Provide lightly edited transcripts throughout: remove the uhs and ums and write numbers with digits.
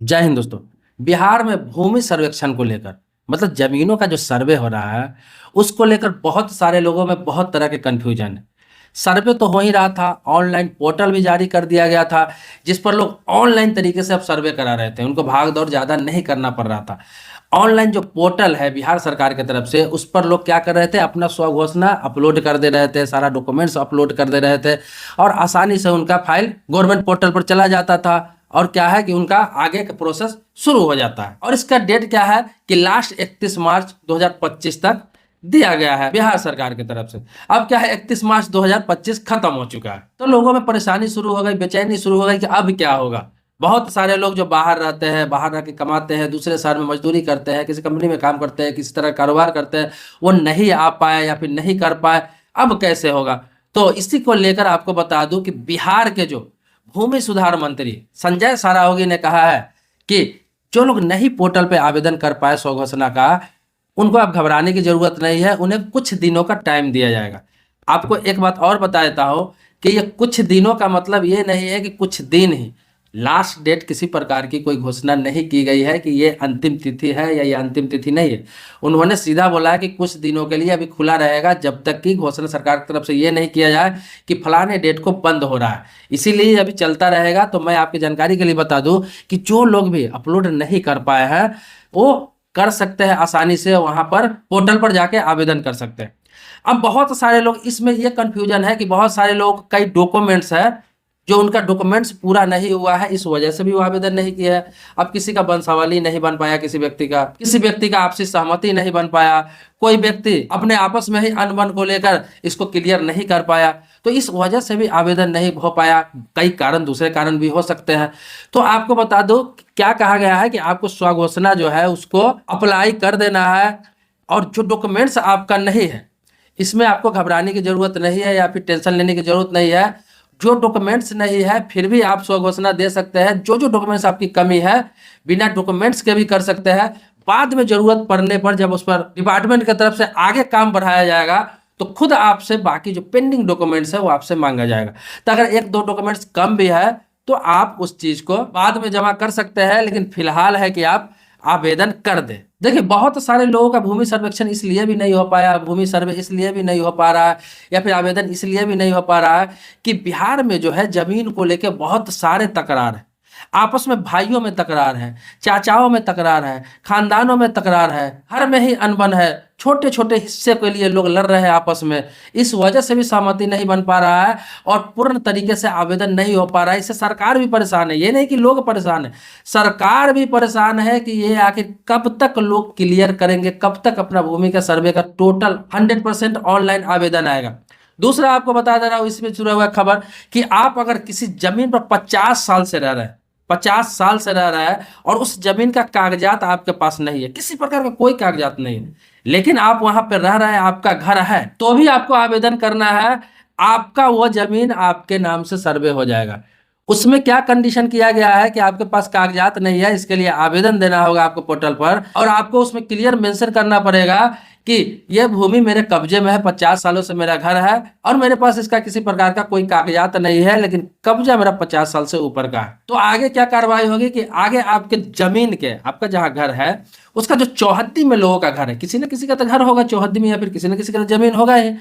जय हिंद दोस्तों। बिहार में भूमि सर्वेक्षण को लेकर मतलब जमीनों का जो सर्वे हो रहा है उसको लेकर बहुत सारे लोगों में बहुत तरह के कंफ्यूजन है। सर्वे तो हो ही रहा था, ऑनलाइन पोर्टल भी जारी कर दिया गया था जिस पर लोग ऑनलाइन तरीके से अब सर्वे करा रहे थे, उनको भाग दौड़ ज़्यादा नहीं करना पड़ रहा था। ऑनलाइन जो पोर्टल है बिहार सरकार की तरफ से उस पर लोग क्या कर रहे थे, अपना स्वघोषणा अपलोड कर दे रहे थे, सारा डॉक्यूमेंट्स अपलोड कर दे रहे थे और आसानी से उनका फाइल गवर्नमेंट पोर्टल पर चला जाता था और क्या है कि उनका आगे का प्रोसेस शुरू हो जाता है। और इसका डेट क्या है कि लास्ट 31 मार्च 2025 तक दिया गया है बिहार सरकार की तरफ से। अब क्या है 31 मार्च 2025 खत्म हो चुका है, तो लोगों में परेशानी शुरू हो गई, बेचैनी शुरू हो गई कि अब क्या होगा। बहुत सारे लोग जो बाहर रहते हैं, बाहर रह के कमाते हैं, दूसरे शहर में मजदूरी करते हैं, किसी कंपनी में काम करते हैं, किसी तरह कारोबार करते हैं, वो नहीं आ पाए या फिर नहीं कर पाए, अब कैसे होगा। तो इसी को लेकर आपको बता दूं कि बिहार के जो भूमि सुधार मंत्री संजय सारावगी ने कहा है कि जो लोग नहीं पोर्टल पे आवेदन कर पाए स्वघोषणा का, उनको अब घबराने की जरूरत नहीं है, उन्हें कुछ दिनों का टाइम दिया जाएगा। आपको एक बात और बता देता हूं कि ये कुछ दिनों का मतलब ये नहीं है कि कुछ दिन ही, लास्ट डेट किसी प्रकार की कोई घोषणा नहीं की गई है कि ये अंतिम तिथि है या ये अंतिम तिथि नहीं है। उन्होंने सीधा बोला है कि कुछ दिनों के लिए अभी खुला रहेगा जब तक कि घोषणा सरकार की तरफ से ये नहीं किया जाए कि फलाने डेट को बंद हो रहा है, इसीलिए अभी चलता रहेगा। तो मैं आपकी जानकारी के लिए बता दूं कि जो लोग भी अपलोड नहीं कर पाए हैं वो कर सकते हैं, आसानी से वहां पर पोर्टल पर जाके आवेदन कर सकते हैं। अब बहुत सारे लोग इसमें ये कंफ्यूजन है कि बहुत सारे लोग कई डॉक्यूमेंट्स है जो उनका डॉक्यूमेंट्स पूरा नहीं हुआ है, इस वजह से भी वो आवेदन नहीं किया है। अब किसी का वंशावली नहीं बन पाया, किसी व्यक्ति का आपसी सहमति नहीं बन पाया, कोई व्यक्ति अपने आपस में ही अनबन को लेकर इसको क्लियर नहीं कर पाया, तो इस वजह से भी आवेदन नहीं हो पाया। कई कारण, दूसरे कारण भी हो सकते हैं। तो आपको बता दो क्या कहा गया है कि आपको स्वघोषणा जो है उसको अप्लाई कर देना है और जो डॉक्यूमेंट्स आपका नहीं है इसमें आपको घबराने की जरूरत नहीं है या फिर टेंशन लेने की जरूरत नहीं है। जो डॉक्यूमेंट्स नहीं है फिर भी आप स्वघोषणा दे सकते हैं। जो जो डॉक्यूमेंट्स आपकी कमी है बिना डॉक्यूमेंट्स के भी कर सकते हैं। बाद में जरूरत पड़ने पर जब उस पर डिपार्टमेंट की तरफ से आगे काम बढ़ाया जाएगा तो खुद आपसे बाकी जो पेंडिंग डॉक्यूमेंट्स है वो आपसे मांगा जाएगा। तो अगर एक दो डॉक्यूमेंट्स कम भी है तो आप उस चीज को बाद में जमा कर सकते हैं, लेकिन फिलहाल है कि आप आवेदन कर दे। देखिए बहुत सारे लोगों का भूमि सर्वेक्षण इसलिए भी नहीं हो पाया, भूमि सर्वे इसलिए भी नहीं हो पा रहा है या फिर आवेदन इसलिए भी नहीं हो पा रहा है कि बिहार में जो है जमीन को लेकर बहुत सारे तकरार है। आपस में भाइयों में तकरार है, चाचाओं में तकरार है, खानदानों में तकरार है, हर में ही अनबन है, छोटे छोटे हिस्से के लिए लोग लड़ रहे हैं आपस में। इस वजह से भी सहमति नहीं बन पा रहा है और पूर्ण तरीके से आवेदन नहीं हो पा रहा है। इससे सरकार भी परेशान है, ये नहीं कि लोग परेशान है, सरकार भी परेशान है कि ये आखिर कब तक लोग क्लियर करेंगे, कब तक अपना भूमि का सर्वे का टोटल 100% ऑनलाइन आवेदन आएगा। दूसरा आपको बता दे रहा हूँ इसमें जुड़ा हुआ खबर कि आप अगर किसी जमीन पर 50 साल से रह रहे हैं, 50 साल से रह रहा है और उस जमीन का कागजात आपके पास नहीं है, किसी प्रकार का कोई कागजात नहीं है, लेकिन आप वहां पर रह रहे हैं, आपका घर है, तो भी आपको आवेदन करना है। आपका वो जमीन आपके नाम से सर्वे हो जाएगा। उसमें क्या कंडीशन किया गया है कि आपके पास कागजात नहीं है, इसके लिए आवेदन देना होगा आपको पोर्टल पर और आपको उसमें क्लियर मेंशन करना पड़ेगा कि यह भूमि मेरे कब्जे में है, 50 सालों से मेरा घर है और मेरे पास इसका किसी प्रकार का कोई कागजात नहीं है, लेकिन कब्जा मेरा 50 साल से ऊपर का है। तो आगे क्या कार्रवाई होगी कि आगे आपके जमीन के, आपका जहां घर है उसका जो चौहद्दी में लोगों का घर है, किसी न किसी का तो घर होगा चौहद्दी में या फिर किसी न किसी का जमीन होगा ही,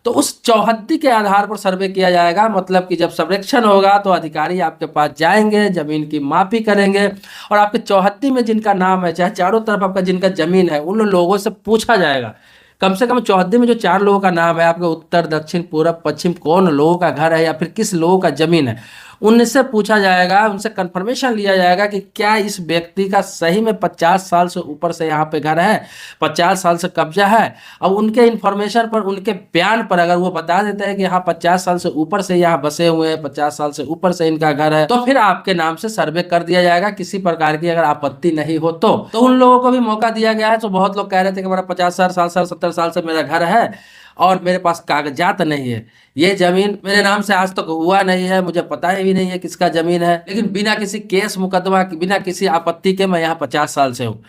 तो उस चौहद्दी के आधार पर सर्वे किया जाएगा। मतलब कि जब सर्वेक्षण होगा तो अधिकारी आपके पास जाएंगे, जमीन की मापी करेंगे और आपके चौहद्दी में जिनका नाम है, चाहे चारों तरफ आपका जिनका जमीन है, उन लोगों से पूछा जाएगा। कम से कम चौहद्दी में जो 4 लोगों का नाम है, आपके उत्तर दक्षिण पूरब पश्चिम कौन लोगों का घर है या फिर किस लोगों का जमीन है, उनसे पूछा जाएगा, उनसे कंफर्मेशन लिया जाएगा कि क्या इस व्यक्ति का सही में 50 साल से ऊपर से यहाँ पे घर है, 50 साल से कब्जा है। अब उनके इन्फॉर्मेशन पर, उनके बयान पर अगर वो बता देते हैं कि हाँ 50 साल से ऊपर से यहाँ बसे हुए हैं, 50 साल से ऊपर से इनका घर है, तो फिर आपके नाम से सर्वे कर दिया जाएगा। किसी प्रकार की अगर आपत्ति नहीं हो तो उन लोगों को भी मौका दिया गया है। तो बहुत लोग कह रहे थे कि हमारा 50 साल, 60 साल, 70 साल से मेरा घर है और मेरे पास कागजात नहीं है, ये जमीन मेरे नाम से आज तक हुआ नहीं है, मुझे पता ही नहीं है किसका जमीन है, लेकिन बिना किसी केस मुकदमा, बिना किसी आपत्ति के मैं यहाँ 50 साल से हूँ।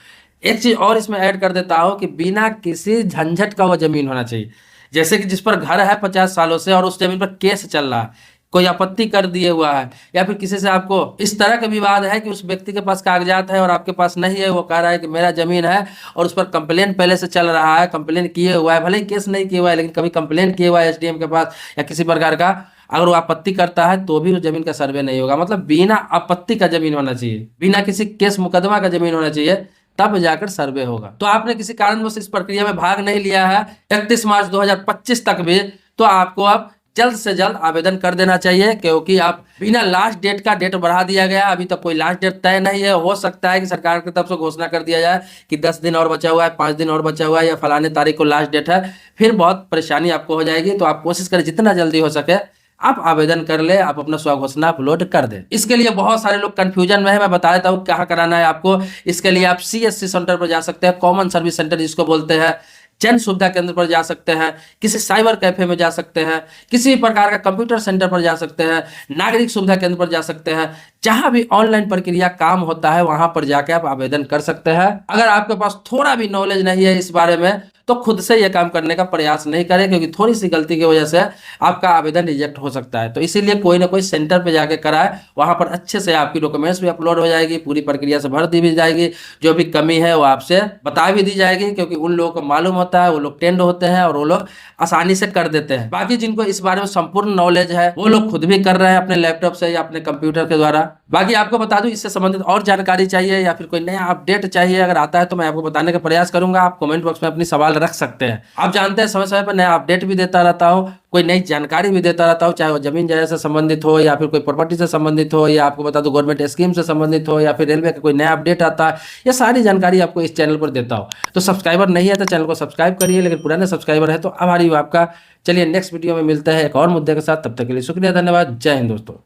एक चीज और इसमें ऐड कर देता हूँ कि बिना किसी झंझट का वो जमीन होना चाहिए। जैसे कि जिस पर घर है 50 सालों से और उस जमीन पर केस चल रहा है, कोई आपत्ति कर दिए हुआ है, या फिर किसी से आपको इस तरह का विवाद है कि उस व्यक्ति के पास कागजात है और आपके पास नहीं है, वो कह रहा है कि मेरा जमीन है और उस पर कंप्लेन पहले से चल रहा है, कंप्लेन किए हुआ है, भले ही केस नहीं किया हुआ है लेकिन कभी कंप्लेन किए हुआ है एसडीएम के पास या किसी प्रकार का, अगर वो आपत्ति करता है तो भी उस जमीन का सर्वे नहीं होगा। मतलब बिना आपत्ति का जमीन होना चाहिए, बिना किसी केस मुकदमा का जमीन होना चाहिए, तब जाकर सर्वे होगा। तो आपने किसी कारणवश इस प्रक्रिया में भाग नहीं लिया है 31 मार्च 2025 तक भी, तो आपको अब जल्द से जल्द आवेदन कर देना चाहिए, क्योंकि आप बिना लास्ट डेट का डेट बढ़ा दिया गया, अभी तक कोई लास्ट डेट तय नहीं है। हो सकता है कि सरकार की तरफ से घोषणा कर दिया जाए कि 10 दिन और बचा हुआ है, 5 दिन और बचा हुआ है, या फलाने तारीख को लास्ट डेट है, फिर बहुत परेशानी आपको हो जाएगी। तो आप कोशिश करें जितना जल्दी हो सके आप आवेदन कर ले, आप अपना स्वघोषणा अपलोड कर दें। इसके लिए बहुत सारे लोग कंफ्यूजन में है, मैं बता देता हूँ कहाँ कराना है आपको। इसके लिए आप CSC सेंटर पर जा सकते हैं, कॉमन सर्विस सेंटर जिसको बोलते हैं, जन सुविधा केंद्र पर जा सकते हैं, किसी साइबर कैफे में जा सकते हैं, किसी भी प्रकार का कंप्यूटर सेंटर पर जा सकते हैं, नागरिक सुविधा केंद्र पर जा सकते हैं, जहां भी ऑनलाइन प्रक्रिया काम होता है वहां पर जाके आप आवेदन कर सकते हैं। अगर आपके पास थोड़ा भी नॉलेज नहीं है इस बारे में तो खुद से यह काम करने का प्रयास नहीं करें, क्योंकि थोड़ी सी गलती की वजह से आपका आवेदन रिजेक्ट हो सकता है। तो इसीलिए कोई ना कोई सेंटर पे जाके कराए, वहां पर अच्छे से आपकी डॉक्यूमेंट्स भी अपलोड हो जाएगी, पूरी प्रक्रिया से भर दी भी जाएगी, जो भी कमी है वो आपसे बता भी दी जाएगी, क्योंकि उन लोगों को मालूम होता है, वो लोग ट्रेंड होते हैं और वो लोग आसानी से कर देते हैं। बाकी जिनको इस बारे में संपूर्ण नॉलेज है वो लोग खुद भी कर रहे हैं अपने लैपटॉप से या अपने कंप्यूटर के द्वारा। बाकी आपको बता दूं, इससे संबंधित और जानकारी चाहिए या फिर कोई नया अपडेट चाहिए, अगर आता है तो मैं आपको बताने का प्रयास करूंगा। आप कमेंट बॉक्स में अपनी सवाल रख सकते हैं। आप जानते हैं समय समय पर नया अपडेट भी देता रहता हूँ, कोई नई जानकारी भी देता रहता हूँ, चाहे वो जमीन जायदाद से संबंधित हो या फिर कोई प्रॉपर्टी से संबंधित हो, या आपको बता दूं गवर्नमेंट स्कीम से संबंधित हो, या फिर रेलवे का कोई नया अपडेट आता है, ये सारी जानकारी आपको इस चैनल पर देता हूँ। तो सब्सक्राइबर नहीं है तो चैनल को सब्सक्राइब करिए, लेकिन पुराने सब्सक्राइबर है तो आभारी हूँ आपका। चलिए नेक्स्ट वीडियो में मिलते हैं एक और मुद्दे के साथ, तब तक के लिए शुक्रिया, धन्यवाद, जय हिंद दोस्तों।